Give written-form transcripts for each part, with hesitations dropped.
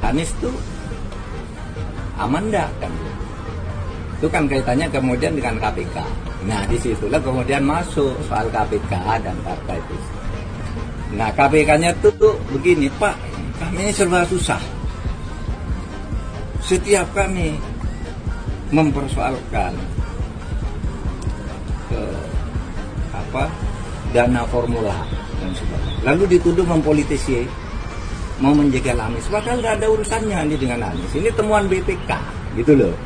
Anies tuh aman enggak kan? Itu kan kaitannya kemudian dengan KPK. Nah disitulah kemudian masuk soal KPK dan partai itu. Nah KPK-nya tuh begini, Pak, kami ini serba susah. Setiap kami mempersoalkan dana formula dan sebagainya, lalu dituduh mempolitisi, mau menjegal Anies, padahal nggak ada urusannya ini dengan Anies. Ini temuan BPK, gitu loh.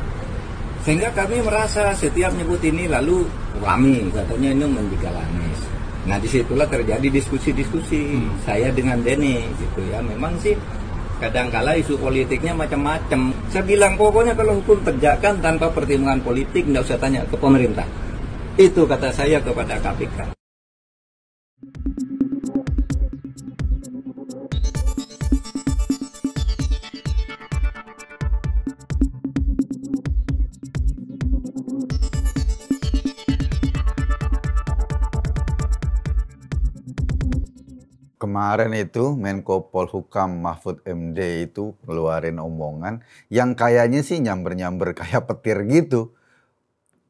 Sehingga kami merasa setiap nyebut ini lalu kami katanya ini menjegal Anies. Nah disitulah terjadi diskusi-diskusi saya dengan Denny, gitu ya. Memang sih kadangkala isu politiknya macam-macam. Saya bilang pokoknya kalau hukum tegakkan tanpa pertimbangan politik, nggak usah tanya ke pemerintah. Itu kata saya kepada KPK. Kemarin itu Menko Polhukam Mahfud MD itu ngeluarin omongan yang kayaknya sih nyamber-nyamber kayak petir gitu.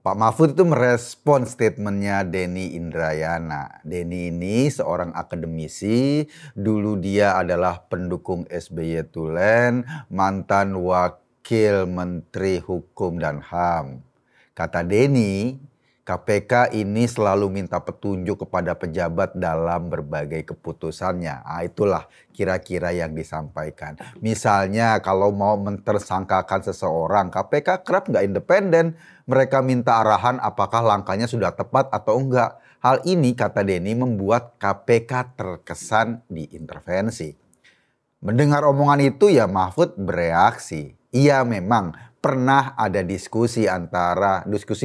Pak Mahfud itu merespon statementnya Denny Indrayana. Denny ini seorang akademisi, dulu dia adalah pendukung SBY Tulen, mantan wakil menteri hukum dan HAM. Kata Denny, KPK ini selalu minta petunjuk kepada pejabat dalam berbagai keputusannya. Nah, itulah kira-kira yang disampaikan. Misalnya kalau mau mentersangkakan seseorang, KPK kerap nggak independen. Mereka minta arahan apakah langkahnya sudah tepat atau enggak. Hal ini, kata Denny, membuat KPK terkesan diintervensi. Mendengar omongan itu ya Mahfud bereaksi. Iya memang pernah ada diskusi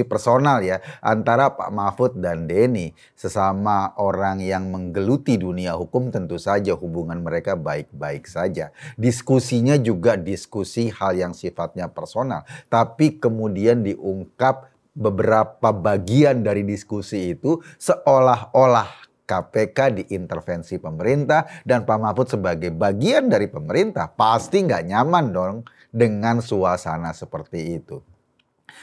personal ya antara Pak Mahfud dan Denny, sesama orang yang menggeluti dunia hukum. Tentu saja hubungan mereka baik-baik saja. Diskusinya juga diskusi hal yang sifatnya personal, tapi kemudian diungkap beberapa bagian dari diskusi itu seolah-olah KPK diintervensi pemerintah dan Pak Mahfud sebagai bagian dari pemerintah. Pasti nggak nyaman dong dengan suasana seperti itu.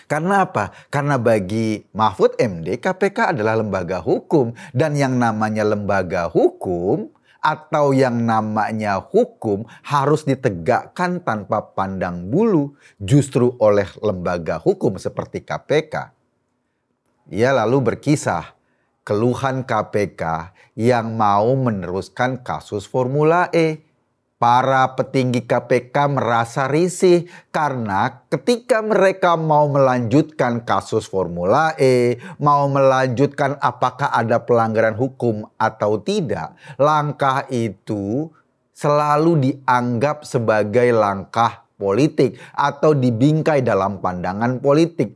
Karena apa? Karena bagi Mahfud MD, KPK adalah lembaga hukum. Dan yang namanya lembaga hukum atau yang namanya hukum harus ditegakkan tanpa pandang bulu justru oleh lembaga hukum seperti KPK. Ia lalu berkisah keluhan KPK yang mau meneruskan kasus Formula E. Para petinggi KPK merasa risih karena ketika mereka mau melanjutkan kasus Formula E, mau melanjutkan apakah ada pelanggaran hukum atau tidak, langkah itu selalu dianggap sebagai langkah politik atau dibingkai dalam pandangan politik.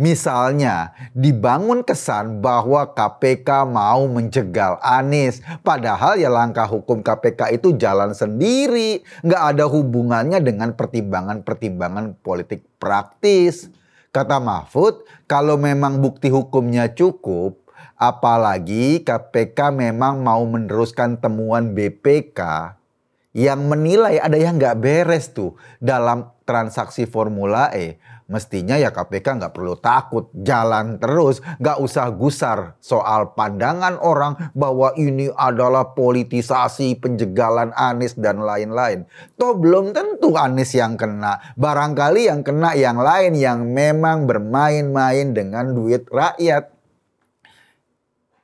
Misalnya, dibangun kesan bahwa KPK mau menjegal Anies. Padahal ya langkah hukum KPK itu jalan sendiri. Nggak ada hubungannya dengan pertimbangan-pertimbangan politik praktis. Kata Mahfud, kalau memang bukti hukumnya cukup, apalagi KPK memang mau meneruskan temuan BPK yang menilai ada yang nggak beres tuh dalam transaksi Formula E. Mestinya ya KPK nggak perlu takut, jalan terus, nggak usah gusar soal pandangan orang bahwa ini adalah politisasi penjegalan Anies dan lain-lain. Toh belum tentu Anies yang kena, barangkali yang kena yang lain yang memang bermain-main dengan duit rakyat.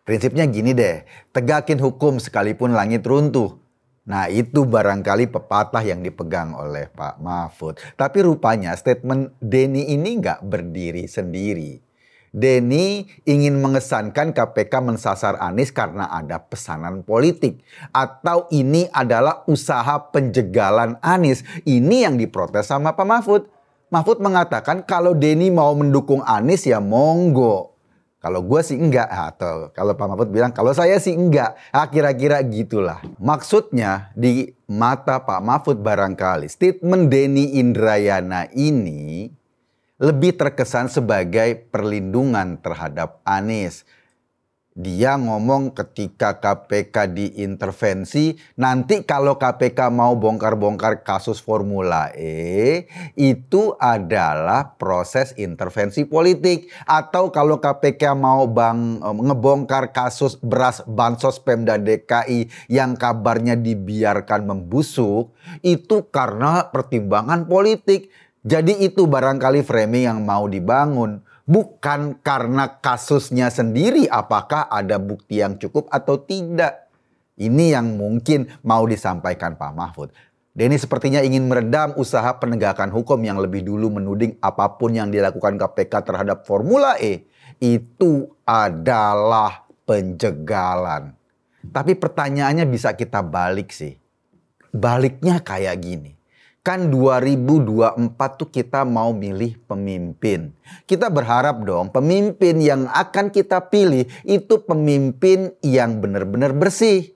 Prinsipnya gini deh, tegakin hukum sekalipun langit runtuh. Nah itu barangkali pepatah yang dipegang oleh Pak Mahfud. Tapi rupanya statement Denny ini nggak berdiri sendiri. Denny ingin mengesankan KPK mensasar Anies karena ada pesanan politik. Atau ini adalah usaha penjegalan Anies. Ini yang diprotes sama Pak Mahfud. Mahfud mengatakan kalau Denny mau mendukung Anies ya monggo. Kalau gue sih enggak, atau kalau Pak Mahfud bilang kalau saya sih enggak, kira-kira gitulah. Maksudnya di mata Pak Mahfud barangkali statement Denny Indrayana ini lebih terkesan sebagai perlindungan terhadap Anies. Dia ngomong ketika KPK diintervensi, nanti kalau KPK mau bongkar-bongkar kasus Formula E, itu adalah proses intervensi politik. Atau kalau KPK mau ngebongkar kasus beras Bansos Pemda DKI yang kabarnya dibiarkan membusuk, itu karena pertimbangan politik. Jadi itu barangkali framing yang mau dibangun. Bukan karena kasusnya sendiri apakah ada bukti yang cukup atau tidak. Ini yang mungkin mau disampaikan Pak Mahfud. Denny sepertinya ingin meredam usaha penegakan hukum yang lebih dulu menuding apapun yang dilakukan KPK terhadap Formula E itu adalah penjegalan. Tapi pertanyaannya bisa kita balik sih. Baliknya kayak gini. Kan 2024 tuh kita mau milih pemimpin. Kita berharap dong pemimpin yang akan kita pilih itu pemimpin yang benar-benar bersih.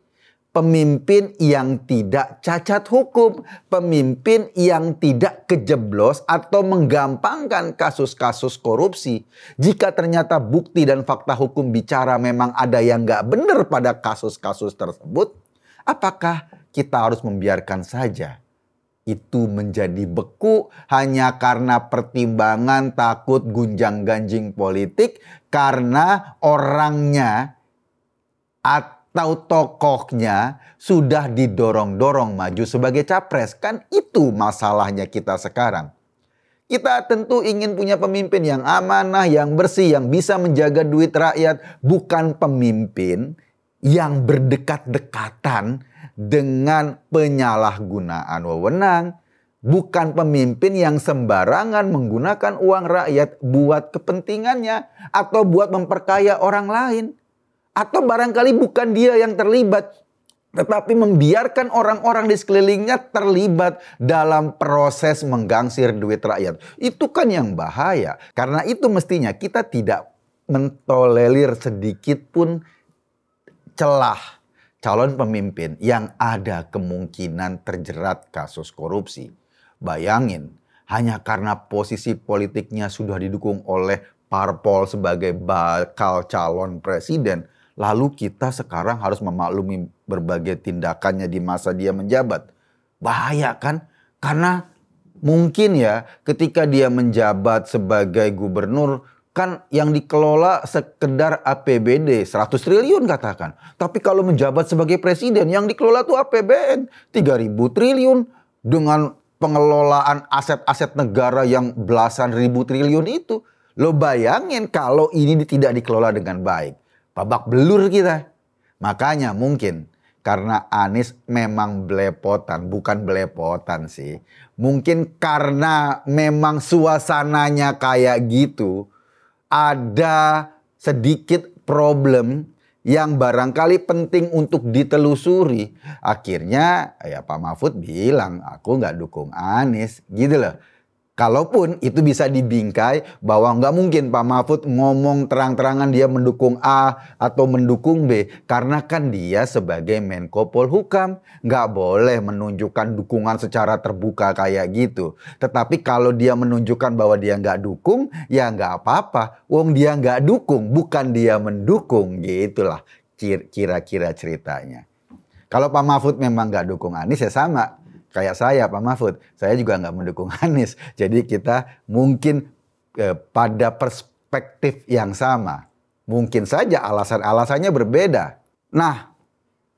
Pemimpin yang tidak cacat hukum. Pemimpin yang tidak kejeblos atau menggampangkan kasus-kasus korupsi. Jika ternyata bukti dan fakta hukum bicara memang ada yang nggak benar pada kasus-kasus tersebut, apakah kita harus membiarkan saja itu menjadi beku hanya karena pertimbangan takut gunjang-ganjing politik karena orangnya atau tokohnya sudah didorong-dorong maju sebagai capres? Kan itu masalahnya kita sekarang. Kita tentu ingin punya pemimpin yang amanah, yang bersih, yang bisa menjaga duit rakyat, bukan pemimpin yang berdekat-dekatan dengan penyalahgunaan wewenang, bukan pemimpin yang sembarangan menggunakan uang rakyat buat kepentingannya atau buat memperkaya orang lain. Atau barangkali bukan dia yang terlibat, tetapi membiarkan orang-orang di sekelilingnya terlibat dalam proses menggangsir duit rakyat. Itu kan yang bahaya. Karena itu mestinya kita tidak mentolerir sedikit pun celah calon pemimpin yang ada kemungkinan terjerat kasus korupsi. Bayangin, hanya karena posisi politiknya sudah didukung oleh parpol sebagai bakal calon presiden, lalu kita sekarang harus memaklumi berbagai tindakannya di masa dia menjabat. Bahaya kan? Karena mungkin ya ketika dia menjabat sebagai gubernur, kan yang dikelola sekedar APBD 100 triliun katakan. Tapi kalau menjabat sebagai presiden yang dikelola tuh APBN 3.000 triliun dengan pengelolaan aset-aset negara yang belasan ribu triliun itu. Lo bayangin kalau ini tidak dikelola dengan baik. Babak belur kita. Makanya mungkin karena Anies memang belepotan, bukan belepotan sih. Mungkin karena memang suasananya kayak gitu. Ada sedikit problem yang barangkali penting untuk ditelusuri. Akhirnya ya Pak Mahfud bilang, aku nggak dukung Anies, gitu loh. Kalaupun itu bisa dibingkai bahwa nggak mungkin Pak Mahfud ngomong terang-terangan dia mendukung A atau mendukung B. Karena kan dia sebagai Menko Polhukam nggak boleh menunjukkan dukungan secara terbuka kayak gitu. Tetapi kalau dia menunjukkan bahwa dia nggak dukung, ya nggak apa-apa. Wong dia nggak dukung, bukan dia mendukung, gitulah kira-kira ceritanya. Kalau Pak Mahfud memang nggak dukung Anies ya sama. Kayak saya Pak Mahfud, saya juga nggak mendukung Anies. Jadi kita mungkin pada perspektif yang sama. Mungkin saja alasan-alasannya berbeda. Nah,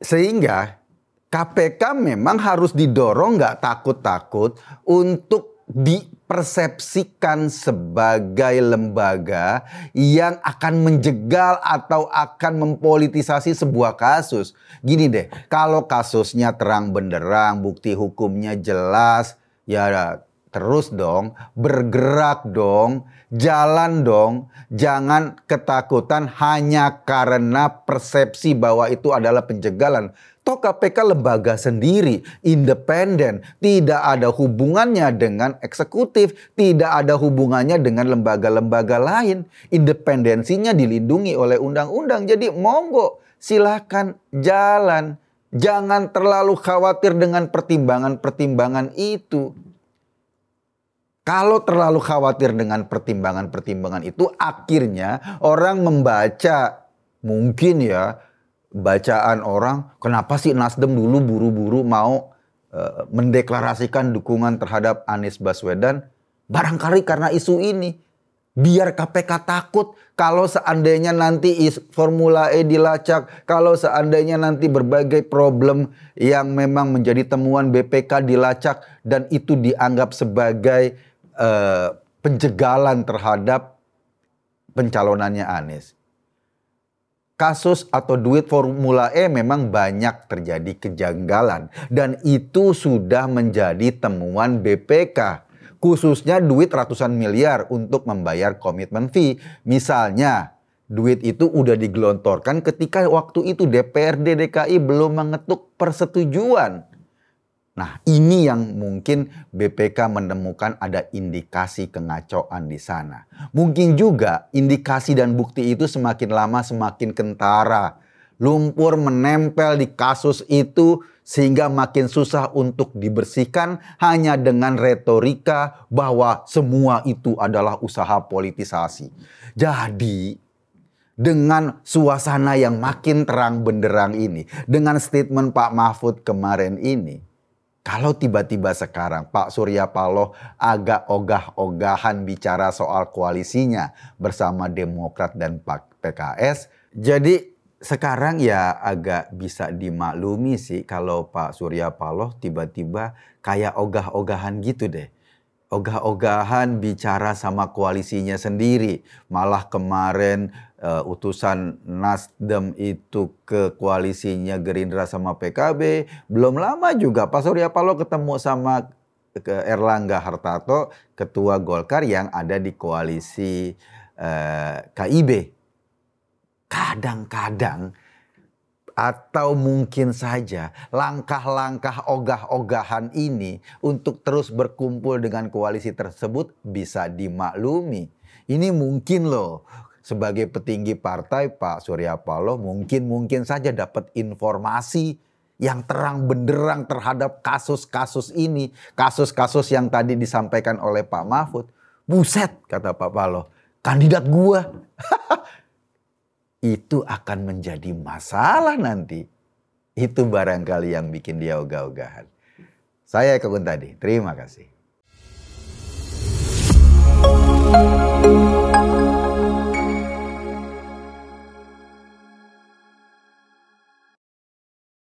sehingga KPK memang harus didorong nggak takut-takut untuk dipersepsikan sebagai lembaga yang akan menjegal atau akan mempolitisasi sebuah kasus. Gini deh, kalau kasusnya terang benderang, bukti hukumnya jelas, ya terus dong, bergerak dong, jalan dong. Jangan ketakutan hanya karena persepsi bahwa itu adalah penjegalan. Toh KPK lembaga sendiri, independen, tidak ada hubungannya dengan eksekutif, tidak ada hubungannya dengan lembaga-lembaga lain. Independensinya dilindungi oleh undang-undang. Jadi monggo, silakan jalan. Jangan terlalu khawatir dengan pertimbangan-pertimbangan itu. Kalau terlalu khawatir dengan pertimbangan-pertimbangan itu, akhirnya orang membaca Mungkin ya bacaan orang, kenapa sih Nasdem dulu buru-buru mau mendeklarasikan dukungan terhadap Anies Baswedan? Barangkali karena isu ini. Biar KPK takut kalau seandainya nanti Formula E dilacak, kalau seandainya nanti berbagai problem yang memang menjadi temuan BPK dilacak dan itu dianggap sebagai penjegalan terhadap pencalonannya Anies. Kasus atau duit Formula E memang banyak terjadi kejanggalan dan itu sudah menjadi temuan BPK. Khususnya duit ratusan miliar untuk membayar komitmen fee. Misalnya, duit itu udah digelontorkan ketika waktu itu DPRD DKI belum mengetuk persetujuan. Nah, ini yang mungkin BPK menemukan ada indikasi kengacauan di sana. Mungkin juga indikasi dan bukti itu semakin lama semakin kentara. Lumpur menempel di kasus itu sehingga makin susah untuk dibersihkan hanya dengan retorika bahwa semua itu adalah usaha politisasi. Jadi dengan suasana yang makin terang benderang ini, dengan statement Pak Mahfud kemarin ini, kalau tiba-tiba sekarang Pak Surya Paloh agak ogah-ogahan bicara soal koalisinya bersama Demokrat dan PKS, jadi sekarang ya agak bisa dimaklumi sih kalau Pak Surya Paloh tiba-tiba kayak ogah-ogahan gitu deh. Ogah-ogahan bicara sama koalisinya sendiri. Malah kemarin utusan Nasdem itu ke koalisinya Gerindra sama PKB. Belum lama juga Pak Surya Paloh ketemu sama Erlangga Hartarto, ketua Golkar yang ada di koalisi KIB. Kadang-kadang atau mungkin saja langkah-langkah ogah-ogahan ini untuk terus berkumpul dengan koalisi tersebut bisa dimaklumi. Ini mungkin loh, sebagai petinggi partai Pak Surya Paloh mungkin saja dapat informasi yang terang benderang terhadap kasus-kasus ini. Kasus-kasus yang tadi disampaikan oleh Pak Mahfud. Buset, kata Pak Paloh, kandidat gua. Itu akan menjadi masalah nanti. Itu barangkali yang bikin dia ogah-ogahan. Saya Eka Kuntadi, terima kasih.